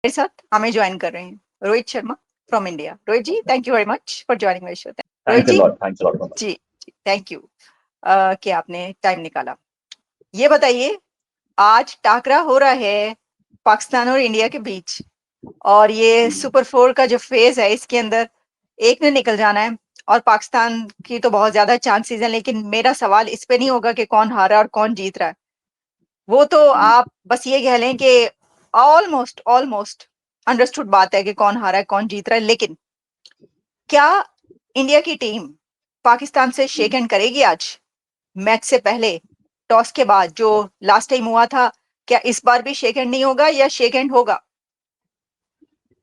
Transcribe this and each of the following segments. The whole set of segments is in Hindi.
मेरे साथ हमें ज्वाइन कर रहे हैं Rohit Sharma from India. Rohit ji, thank you very much for joining my show. Rohit ji, thanks a lot. जी जी, थैंक यू कि आपने टाइम निकाला। ये बताइए, आज टाकरा हो रहा है पाकिस्तान और इंडिया के बीच, और ये सुपर 4 का जो फेज है इसके अंदर एक ने निकल जाना है, और पाकिस्तान की तो बहुत ज्यादा चांसेस हैं, लेकिन मेरा सवाल इस पे नहीं होगा कि कौन हारा और कौन जीत रहा है। वो तो आप बस ये कह लें कि ऑलमोस्ट ऑलमोस्ट अंडरस्टूड बात है कि कौन हारा है कौन जीत रहा है। लेकिन क्या इंडिया की टीम पाकिस्तान से शेक हैंड करेगी आज मैच से पहले, टॉस के बाद जो लास्ट टाइम हुआ था? क्या इस बार भी शेक हैंड नहीं होगा या शेक हैंड होगा?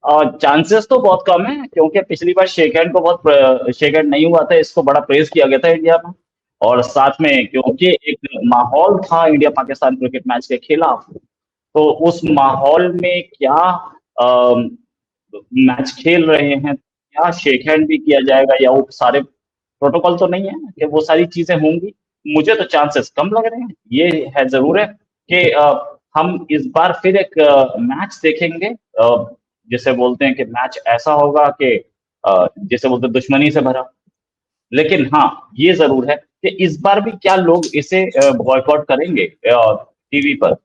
और चांसेस तो बहुत कम है, क्योंकि पिछली बार शेक हैंड को बहुत शेक हैंड नहीं हुआ था, इसको बड़ा प्रेज किया गया था इंडिया में। और साथ में क्योंकि एक माहौल था इंडिया पाकिस्तान क्रिकेट मैच के खिलाफ, तो उस माहौल में क्या मैच खेल रहे हैं, क्या शेक हैंड भी किया जाएगा, या वो सारे प्रोटोकॉल तो नहीं है कि वो सारी चीजें होंगी। मुझे तो चांसेस कम लग रहे हैं। ये है जरूर है कि हम इस बार फिर एक मैच देखेंगे, जिसे बोलते हैं कि मैच ऐसा होगा कि जिसे बोलते हैं दुश्मनी से भरा। लेकिन हाँ, ये जरूर है कि इस बार भी क्या लोग इसे बॉयकॉट करेंगे टीवी पर।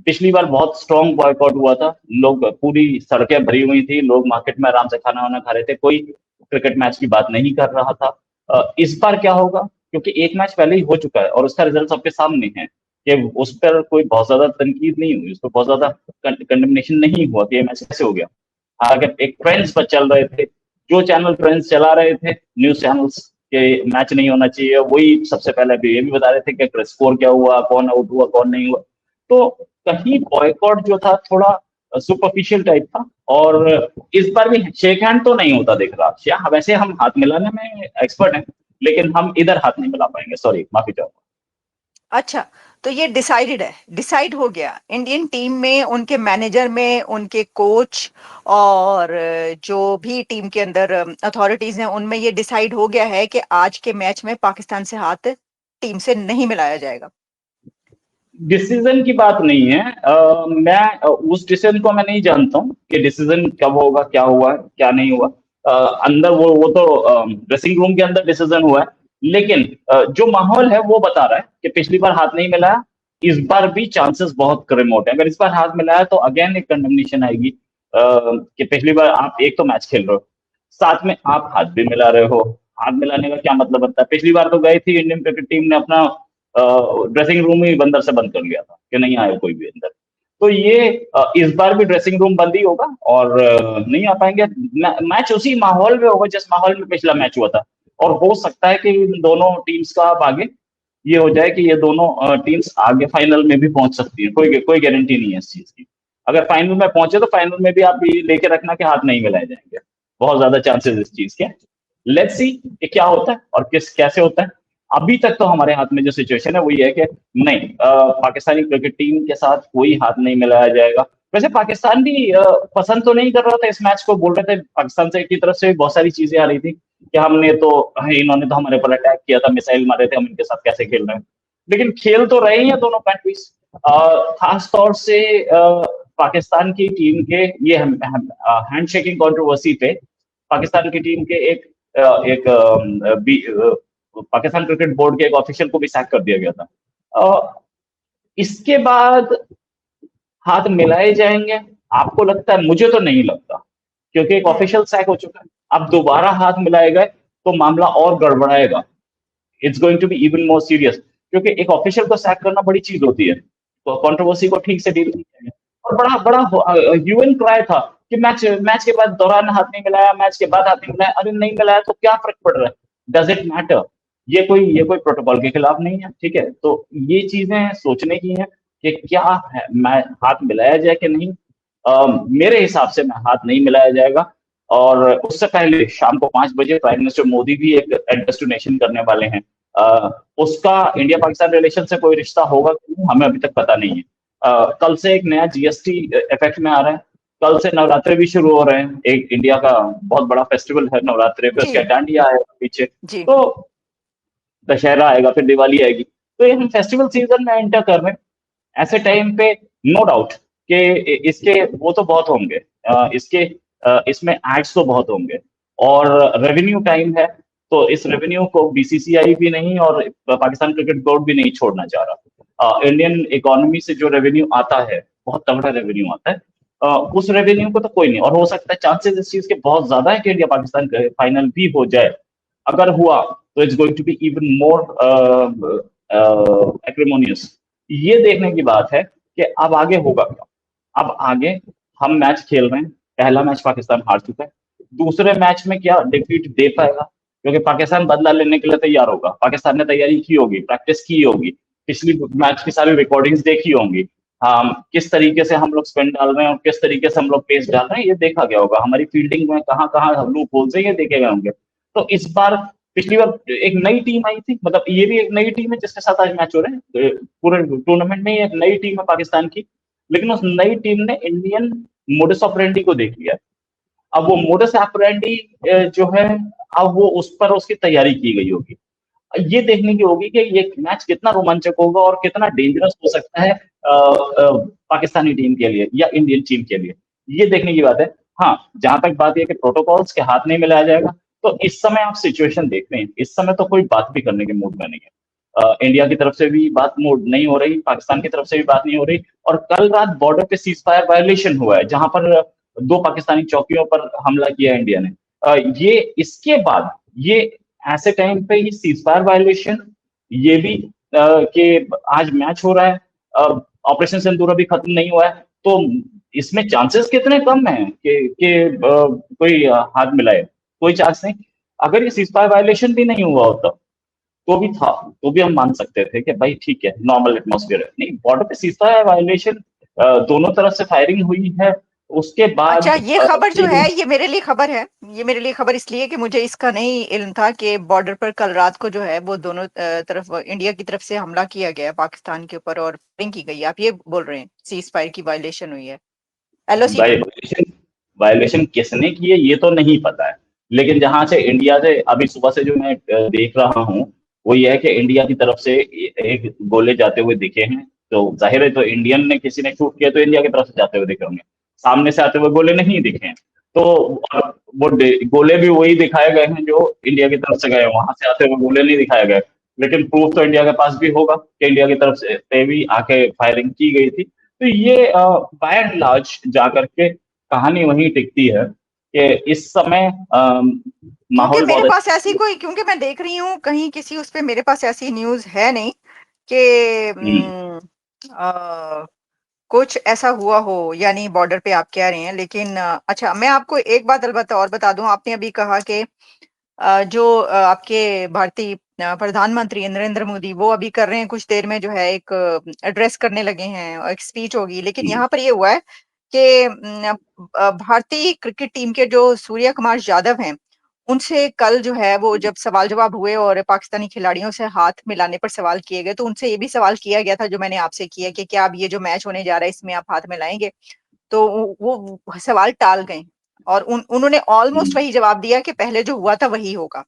पिछली बार बहुत स्ट्रांग बॉयकॉट हुआ था, लोग पूरी सड़कें भरी हुई थी, लोग मार्केट में आराम से खाना वाना खा रहे थे, कोई क्रिकेट मैच की बात नहीं कर रहा था। इस बार क्या होगा, क्योंकि एक मैच पहले ही हो चुका है और उसका रिजल्ट सबके सामने है कि उस पर कोई बहुत ज्यादा तनकीद नहीं हुई, उस पर बहुत ज्यादा कंडेमनेशन नहीं हुआ कि ये मैच कैसे हो गया। अगर एक ट्रेंड्स पर चल रहे थे, जो चैनल ट्रेंड्स चला रहे थे, न्यूज चैनल्स के मैच नहीं होना चाहिए, वही सबसे पहले भी ये भी बता रहे थे कि स्कोर क्या हुआ, कौन आउट हुआ, कौन नहीं हुआ। तो कहीं बॉयकॉट जो था थोड़ा सुपरफिशियल टाइप था। और इस बार भी शेक हैंड तो नहीं होता दिख रहा। वैसे हम हाथ मिलाने में एक्सपर्ट हैं, लेकिन हम इधर हाथ नहीं मिला पाएंगे। सॉरी, माफी चाहूंगा। अच्छा, तो ये डिसाइडेड है, डिसाइड हो गया इंडियन टीम में, उनके मैनेजर में, उनके कोच और जो भी टीम के अंदर अथॉरिटीज हैं उनमें ये डिसाइड हो गया है कि आज के मैच में पाकिस्तान से हाथ टीम से नहीं मिलाया जाएगा। डिसीजन की बात नहीं है। उस डिसीजन को मैं नहीं जानता हूँ कि डिसीजन कब होगा, क्या हुआ है, क्या नहीं हुआ। अंदर वो तो ड्रेसिंग रूम के अंदर डिसीजन हुआ है। लेकिन जो माहौल है वो बता रहा है कि पिछली बार हाथ नहीं मिलाया, इस बार भी चांसेस बहुत रिमोट है। अगर इस बार हाथ मिलाया तो अगेन एक कंडमनेशन आएगी कि पिछली बार आप एक तो मैच खेल रहे हो, साथ में आप हाथ भी मिला रहे हो। हाथ मिलाने का क्या मतलब बनता है? पिछली बार तो गई थी इंडियन क्रिकेट टीम ने अपना ड्रेसिंग रूम ही बंदर से बंद कर लिया था कि नहीं आए कोई भी अंदर। तो ये इस बार भी ड्रेसिंग रूम बंद ही होगा और नहीं आ पाएंगे। मैच उसी माहौल में होगा जिस माहौल में पिछला मैच हुआ था। और हो सकता है कि इन दोनों टीम्स का अब आगे ये हो जाए कि ये दोनों टीम्स आगे फाइनल में भी पहुंच सकती है। कोई कोई गारंटी नहीं है इस चीज की। अगर फाइनल में पहुंचे तो फाइनल में भी आप ये लेके रखना कि हाथ नहीं मिलाए जाएंगे। बहुत ज्यादा चांसेस इस चीज के। लेट्स सी कि क्या होता है और किस कैसे होता है। अभी तक तो हमारे हाथ में जो सिचुएशन है वो ये है कि नहीं, पाकिस्तानी क्रिकेट टीम के साथ कोई हाथ नहीं मिलाया जाएगा। वैसे पाकिस्तान भी पसंद तो नहीं कर रहा था इस मैच को। बोल रहे थे पाकिस्तान से की तरफ से बहुत सारी चीजें आ रही थी कि इन्होंने तो हमारे ऊपर अटैक किया था, मिसाइल मारे थे, हम इनके साथ कैसे खेल रहे हैं। लेकिन खेल तो रहे हैं दोनों कंट्रीज। खास तौर से पाकिस्तान की टीम के ये हैंड शेकिंग कंट्रोवर्सी पे पाकिस्तान की टीम के पाकिस्तान क्रिकेट बोर्ड के एक ऑफिशियल को भी सैक कर दिया गया था। इसके बाद हाथ मिलाए जाएंगे, आपको लगता है? मुझे तो नहीं लगता, क्योंकि एक ऑफिशियल सैक हो चुका है। अब दोबारा हाथ मिलाए गए तो मामला और गड़बड़ाएगा। It's going to be even more serious, क्योंकि एक ऑफिशियल को सैक करना बड़ी चीज होती है, तो कंट्रोवर्सी को ठीक से डील नहीं किया। और बड़ा बड़ा ह्यूमन क्राई था कि मैच मैच के बाद दौरान हाथ नहीं मिलाया, मैच के बाद हाथ नहीं मिलाया। अरे नहीं मिलाया तो क्या फर्क पड़ रहा है? Does it matter? ये कोई प्रोटोकॉल के खिलाफ नहीं है, ठीक है। तो ये चीजें सोचने की हैं कि क्या है, मैं हाथ मिलाया जाए कि नहीं। मेरे हिसाब से मैं हाथ नहीं मिलाया जाएगा। और उससे पहले शाम को 5 बजे प्राइम मिनिस्टर मोदी भी एक एड्रेस टू नेशन करने वाले हैं। उसका इंडिया पाकिस्तान रिलेशन से कोई रिश्ता होगा कि नहीं, हमें अभी तक पता नहीं है। कल से एक नया जीएसटी इफेक्ट में आ रहा है। कल से नवरात्रे भी शुरू हो रहे हैं। एक इंडिया का बहुत बड़ा फेस्टिवल है नवरात्रे पे, उसका जी डांडिया है पीछे। जी। तो दशहरा आएगा, फिर दिवाली आएगी। तो ये हम फेस्टिवल सीजन में एंटर कर रहे हैं। ऐसे टाइम पे नो डाउट कि इसके वो तो बहुत होंगे, इसमें एड्स तो बहुत होंगे और रेवेन्यू टाइम है, तो इस रेवेन्यू को बीसीसीआई भी नहीं और पाकिस्तान क्रिकेट बोर्ड भी नहीं छोड़ना चाह रहा। इंडियन इकोनॉमी से जो रेवेन्यू आता है, बहुत तगड़ा रेवेन्यू आता है, उस रेवेन्यू को तो कोई नहीं, और हो सकता है चांसेस इस चीज के बहुत ज्यादा है कि इंडिया पाकिस्तान फाइनल भी हो जाए। अगर हुआ तो it's going to be even more acrimonious. ये देखने की बात है कि अब आगे होगा क्या। अब आगे हम मैच खेल रहे हैं, पहला मैच पाकिस्तान हार चुका है, दूसरे मैच में क्या डिफीट दे पाएगा, क्योंकि पाकिस्तान बदला लेने के लिए तैयार होगा, पाकिस्तान ने तैयारी की होगी, प्रैक्टिस की होगी, पिछली मैच की सारी रिकॉर्डिंग्स देखी होंगी, किस तरीके से हम लोग स्पिन डाल रहे हैं और किस तरीके से हम लोग पेस डाल रहे हैं ये देखा गया होगा, हमारी फील्डिंग में कहाँ कहाँ लूप होल्स है ये देखे गए होंगे। तो इस बार, पिछली बार एक नई टीम आई थी, मतलब ये भी एक नई टीम है जिसके साथ आज मैच हो रहे हैं, पूरे टूर्नामेंट में एक नई टीम है पाकिस्तान की, लेकिन उस नई टीम ने इंडियन मोडस ऑपरेंडी को देख लिया। अब वो मोडस ऑपरेंडी जो है, अब वो उस पर उसकी तैयारी की गई होगी, ये देखने की होगी कि ये मैच कितना रोमांचक होगा और कितना डेंजरस हो सकता है पाकिस्तानी टीम के लिए या इंडियन टीम के लिए, ये देखने की बात है। हाँ, जहां तक बात है कि प्रोटोकॉल्स के हाथ नहीं मिलाया जाएगा, तो इस समय आप सिचुएशन देखते हैं, इस समय तो कोई बात भी करने के मूड में नहीं है। इंडिया की तरफ से भी बात मूड नहीं हो रही, पाकिस्तान की तरफ से भी बात नहीं हो रही, और कल रात बॉर्डर पे सीज फायर वायलेशन हुआ है, जहां पर दो पाकिस्तानी चौकियों पर हमला किया इंडिया ने। ये इसके बाद, ये ऐसे टाइम पे ही सीज फायर वायलेशन, ये भी कि आज मैच हो रहा है, ऑपरेशन सिंदूर अभी खत्म नहीं हुआ है, तो इसमें चांसेस कितने कम हैं कि कोई हाथ मिलाए, कोई चांस नहीं। अगर ये सीज फायर वायलेशन भी नहीं हुआ होता तो भी था, तो भी हम मान सकते थे कि भाई ठीक है, नॉर्मल एटमॉस्फेयर है। नहीं, बॉर्डर पे सीज फायर वायलेशन, दोनों तरफ से फायरिंग हुई है, उसके अच्छा, बाद ये खबर जो है ये मेरे लिए खबर है, ये मेरे लिए खबर इसलिए कि मुझे इसका नहीं इल्म था कि बॉर्डर पर कल रात को जो है वो दोनों तरफ इंडिया की तरफ से हमला किया गया पाकिस्तान के ऊपर और फायरिंग की गई है। आप ये बोल रहे हैं सीज फायर की वायलेशन हुई है एलओसी की? वायलेशन, वायलेशन किसने की है ये तो नहीं पता है, लेकिन जहां से इंडिया से अभी सुबह से जो मैं देख रहा हूँ, वो ये है कि इंडिया की तरफ से एक गोले जाते हुए दिखे हैं, तो जाहिर है तो इंडियन ने, किसी ने शूट किया तो इंडिया की तरफ से जाते हुए दिखे होंगे, सामने से आते हुए गोले नहीं दिखे हैं। तो वो गोले भी वही दिखाए गए हैं जो इंडिया की तरफ से गए, वहां से आते हुए गोले नहीं दिखाए गए, लेकिन प्रूफ तो इंडिया के पास भी होगा कि इंडिया की तरफ से भी आके फायरिंग की गई थी। तो ये बाय एंड लार्ज जाकर के कहानी वहीं टिकती है कि इस समय क्योंकि माहौल मेरे बहुत पास अच्छा ऐसी कोई, क्योंकि मैं देख रही हूँ कहीं किसी उस पे, मेरे पास ऐसी न्यूज है नहीं कि है। कुछ ऐसा हुआ हो, यानी बॉर्डर पे आप कह रहे हैं। लेकिन अच्छा, मैं आपको एक बात अलबत्ता और बता दूं, आपने अभी कहा कि जो आपके भारतीय प्रधानमंत्री नरेंद्र मोदी वो अभी कर रहे हैं, कुछ देर में जो है एक एड्रेस करने लगे हैं और एक स्पीच होगी। लेकिन यहाँ पर ये हुआ है कि भारतीय क्रिकेट टीम के जो सूर्य कुमार यादव हैं, उनसे कल जो है वो जब सवाल जवाब हुए और पाकिस्तानी खिलाड़ियों से हाथ मिलाने पर सवाल किए गए, तो उनसे ये भी सवाल किया गया था जो मैंने आपसे किया कि क्या अब ये जो मैच होने जा रहा है इसमें आप हाथ मिलाएंगे? तो वो सवाल टाल गए और उन्होंने ऑलमोस्ट वही जवाब दिया कि पहले जो हुआ था वही होगा।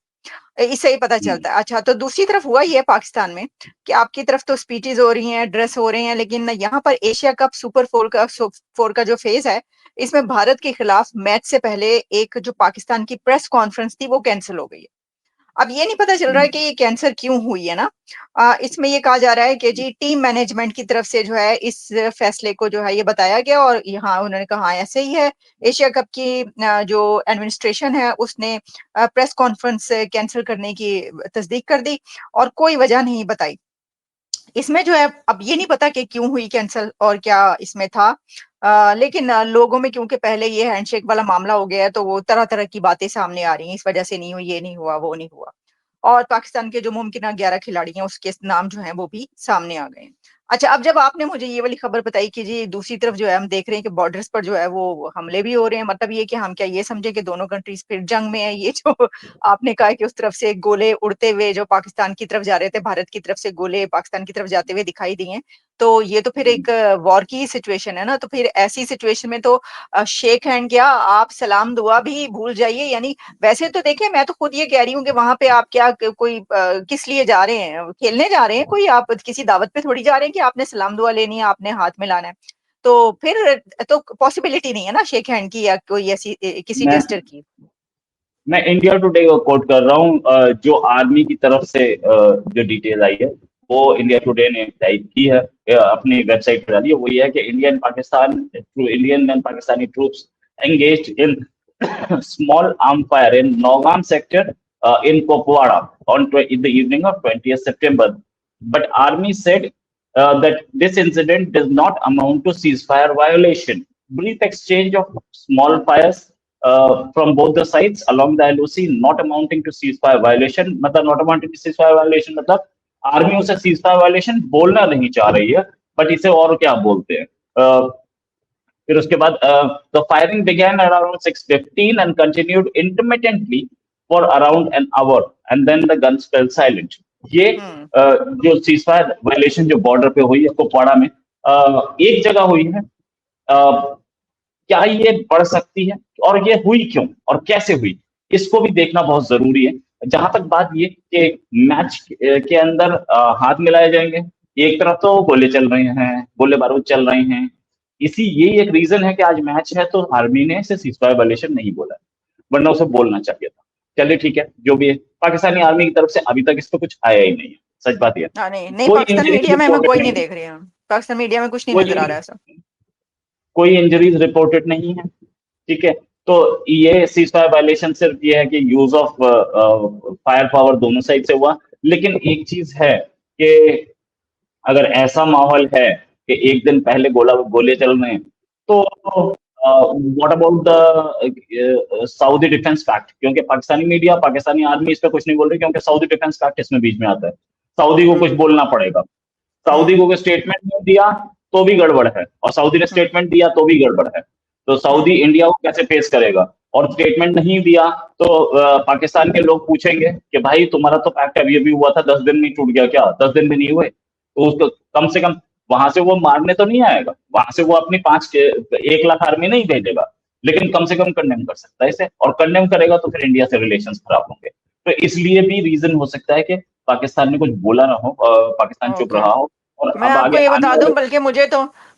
इससे ही पता चलता है। अच्छा, तो दूसरी तरफ हुआ ये है पाकिस्तान में कि आपकी तरफ तो स्पीचेस हो रही हैं, एड्रेस हो रहे हैं, लेकिन यहाँ पर एशिया कप सुपर फोर का जो फेज है, इसमें भारत के खिलाफ मैच से पहले एक जो पाकिस्तान की प्रेस कॉन्फ्रेंस थी वो कैंसिल हो गई है। अब ये नहीं पता चल रहा है कि ये कैंसर क्यों हुई है ना। इसमें ये कहा जा रहा है कि जी टीम मैनेजमेंट की तरफ से जो है इस फैसले को जो है ये बताया गया और यहाँ उन्होंने कहा हाँ, ऐसे ही है। एशिया कप की जो एडमिनिस्ट्रेशन है उसने प्रेस कॉन्फ्रेंस कैंसिल करने की तस्दीक कर दी और कोई वजह नहीं बताई। इसमें जो है अब ये नहीं पता कि क्यों हुई कैंसल और क्या इसमें था। लेकिन लोगों में क्योंकि पहले ये हैंडशेक वाला मामला हो गया है तो वो तरह तरह की बातें सामने आ रही हैं, इस वजह से नहीं हुई, ये नहीं हुआ, वो नहीं हुआ। और पाकिस्तान के जो मुमकिन 11 खिलाड़ी हैं उसके नाम जो हैं वो भी सामने आ गए हैं। अच्छा, अब जब आपने मुझे ये वाली खबर बताई कि जी दूसरी तरफ जो है हम देख रहे हैं कि बॉर्डर्स पर जो है वो हमले भी हो रहे हैं, मतलब ये कि हम क्या ये समझे कि दोनों कंट्रीज फिर जंग में है? ये जो आपने कहा कि उस तरफ से गोले उड़ते हुए जो पाकिस्तान की तरफ जा रहे थे, भारत की तरफ से गोले पाकिस्तान की तरफ जाते हुए दिखाई दिए, तो ये तो फिर एक वॉर की सिचुएशन है ना। तो फिर ऐसी सिचुएशन में तो शेक हैंड क्या, आप सलाम दुआ भी भूल जाइए। यानी वैसे तो देखिए, मैं तो खुद ये कह रही हूँ कि वहां पे आप क्या कोई किस लिए जा रहे हैं? खेलने जा रहे हैं? कोई आप किसी दावत पे थोड़ी जा रहे हैं कि आपने सलाम दुआ लेनी है, आपने हाथ मिलाना है। तो तो फिर तो पॉसिबिलिटी नहीं है ना शेक हैंड की या कोई ऐसी किसी मैं जेस्टर की। मैं इंडिया टुडे को कोट कर रहा हूँ, जो आर्मी की तरफ से जो डिटेल आई है वो इंडिया टुडे ने टाइप की है, अपनी वेबसाइट पर डाली है। वो ये है कि Indian and Pakistani troops engaged in small arm fire in Naugam sector in Kopwara in the evening of 20th September. But Army said that this incident does not amount to ceasefire violation. Brief exchange of small fires from both the sides along the LOC, not amounting to ceasefire violation. मतलब not amounting to ceasefire violation मतलब आर्मी उसे ceasefire violation बोलना नहीं चाह रही है, बट इसे और क्या बोलते हैं। फिर उसके बाद the firing began at around 6:15 and continued intermittently for around an hour and then the guns fell silent. ये जो सीजफायर वायलेशन जो बॉर्डर पे हुई है कुपवाड़ा में, एक जगह हुई है, क्या ये बढ़ सकती है और ये हुई क्यों और कैसे हुई, इसको भी देखना बहुत जरूरी है। जहां तक बात ये कि मैच के अंदर हाथ मिलाए जाएंगे, एक तरफ तो गोले चल रहे हैं, गोले बारूद चल रहे हैं, इसी यही एक रीजन है कि आज मैच है तो आर्मी ने इसे सीजफायर वायलेशन नहीं बोला, वरना उसे बोलना चाहिए था। चलिए ठीक है, जो भी है, पाकिस्तानी आर्मी की तरफ से अभी तक इस पर कुछ आया ही नहीं है, सच बात ये। हाँ नहीं कोई पाकिस्तान इंजरीज मीडिया में मैं रिपोर्टेड कोई नहीं नहीं है, देख रही हूँ, पाकिस्तान मीडिया में कुछ नहीं नजर आ रहा है ऐसा। कोई इंजरीज रिपोर्टेड नहीं है, ठीक है। तो ये सीजफायर वायलेशन सिर्फ ये है कि यूज ऑफ फायर पावर दोनों साइड से हुआ। लेकिन एक चीज है कि अगर ऐसा माहौल है कि एक दिन पहले गोले चल रहे हैं, तो what about the Saudi defence pact, क्योंकि पाकिस्तानी मीडिया, पाकिस्तानी आर्मी इस पर कुछ नहीं बोल रही, क्योंकि सऊदी डिफेंस पैक्ट इसमें बीच में आता है। सऊदी को कुछ बोलना पड़ेगा, सऊदी को स्टेटमेंट नहीं दिया तो भी गड़बड़ है, और सऊदी ने स्टेटमेंट दिया तो भी गड़बड़ है। तो सऊदी इंडिया को कैसे फेस करेगा, और स्टेटमेंट नहीं दिया तो पाकिस्तान के लोग पूछेंगे कि भाई तुम्हारा तो पैक्ट अभी अभी हुआ था, 10 दिन में टूट गया क्या, 10 दिन भी नहीं हुए। तो उसको कम से कम वहां से वो मारने तो नहीं आएगा, वहां से वो अपनी 1 लाख आर्मी नहीं भेजेगा, लेकिन कम से कम कंडेम कर सकता है इसे, और कंडेम करेगा तो फिर इंडिया से रिलेशन खराब होंगे। तो इसलिए भी रीजन हो सकता है कि पाकिस्तान ने कुछ बोला ना हो, पाकिस्तान चुप रहा हो, और मैं अब आपको आगे ये बता आने दूं, वाले। बल्कि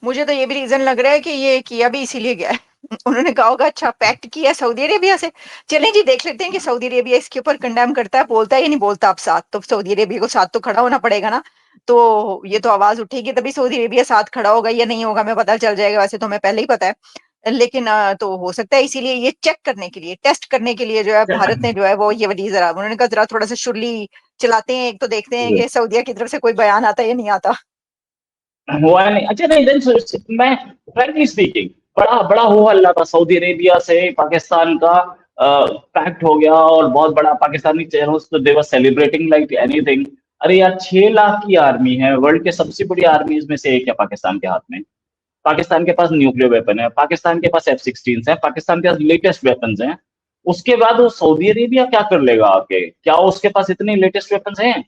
मुझे तो ये भी रीजन लग रहा है कि ये किया भी इसीलिए गया है। उन्होंने कहा होगा अच्छा पैक्ट किया सऊदी अरेबिया से, चलें जी देख लेते हैं कि सऊदी अरेबिया इसके ऊपर कंडेम करता है, बोलता है या नहीं बोलता। अब साथ तो सऊदी अरेबिया को साथ तो खड़ा होना पड़ेगा ना, तो ये तो आवाज उठेगी तभी सऊदी अरेबिया साथ खड़ा होगा या नहीं होगा, हमें पता चल जाएगा। वैसे तो हमें पहले ही पता है, लेकिन तो हो सकता है इसीलिए ये चेक करने के लिए, टेस्ट करने के लिए जो है भारत ने जो है वो ये वाली जरा, उन्होंने कहा जरा थोड़ा सा शुरली चलाते हैं, एक तो देखते हैं कि सऊदिया की तरफ से कोई बयान आता है या नहीं आता। हुआ नहीं, अच्छा नहीं, मैं फ्रैंकली स्पीकिंग, बड़ा बड़ा हो हल्ला था सऊदी अरेबिया से पाकिस्तान का पैक्ट हो गया, और बहुत बड़ा पाकिस्तानी चैनल्स तो दे वर सेलिब्रेटिंग लाइक एनीथिंग। अरे यार, 6 लाख की आर्मी है, वर्ल्ड के सबसे बड़ी आर्मीज में से एक है पाकिस्तान के हाथ में। पाकिस्तान के पास न्यूक्लियर वेपन है, पाकिस्तान के पास F-16 है, पाकिस्तान के पास लेटेस्ट वेपन्स हैं। उसके बाद वो सऊदी अरेबिया क्या कर लेगा आके, क्या उसके पास इतने लेटेस्ट वेपन्स हैं?